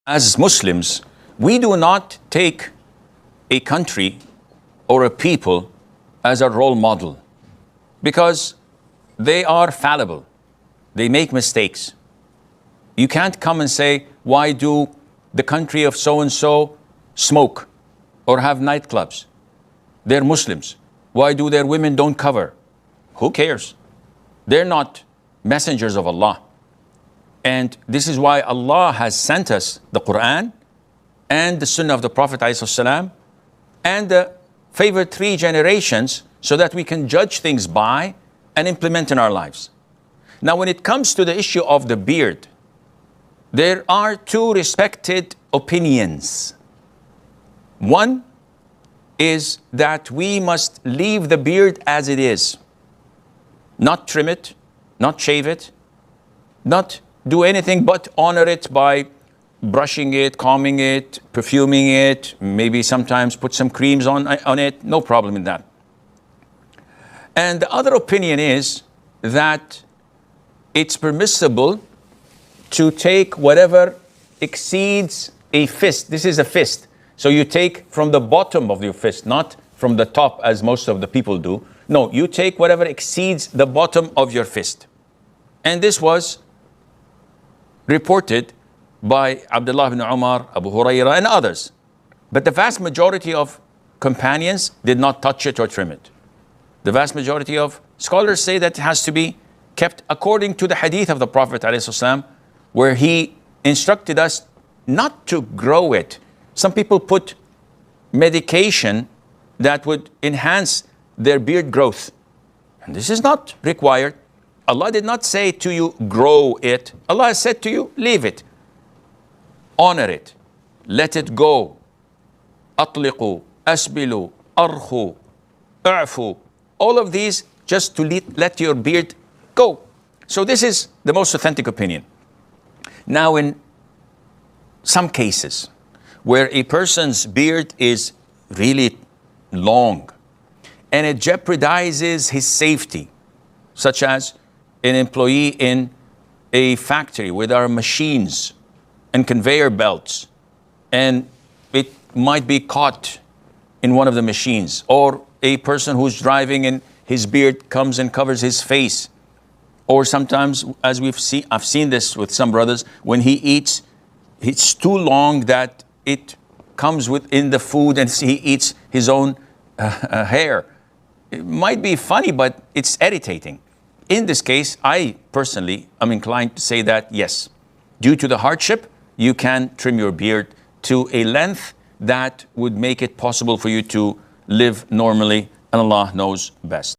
As Muslims, we do not take a country or a people as a role model because they are fallible. They make mistakes. You can't come and say, why do the country of so-and-so smoke or have nightclubs? They're Muslims. Why do their women don't cover? Who cares? They're not messengers of Allah. And this is why Allah has sent us the Qur'an and the Sunnah of the Prophet ﷺ and the favored three generations so that we can judge things by and implement in our lives. Now, when it comes to the issue of the beard, there are two respected opinions. One is that we must leave the beard as it is, not trim it, not shave it, not do anything but honor it by brushing it, combing it, perfuming it, maybe sometimes put some creams on it, no problem in that. And the other opinion is that it's permissible to take whatever exceeds a fist. This is a fist. So you take from the bottom of your fist, not from the top as most of the people do. No, you take whatever exceeds the bottom of your fist. And this was reported by Abdullah ibn Umar, Abu Hurairah, and others. But the vast majority of companions did not touch it or trim it. The vast majority of scholars say that it has to be kept according to the hadith of the Prophet ﷺ, where he instructed us not to grow it. Some people put medication that would enhance their beard growth. And this is not required. Allah did not say to you, grow it. Allah said to you, leave it. Honor it. Let it go. أطلقوا, أسبلوا, أرخوا, أعفوا. All of these just to let your beard go. So this is the most authentic opinion. Now, in some cases where a person's beard is really long and it jeopardizes his safety, such as an employee in a factory where there are machines and conveyor belts, and it might be caught in one of the machines, or a person who's driving and his beard comes and covers his face, or sometimes, as I've seen this with some brothers, when he eats, it's too long that it comes within the food and he eats his own hair. It might be funny, but it's irritating. In this case, I personally am inclined to say that yes, due to the hardship, you can trim your beard to a length that would make it possible for you to live normally, and Allah knows best.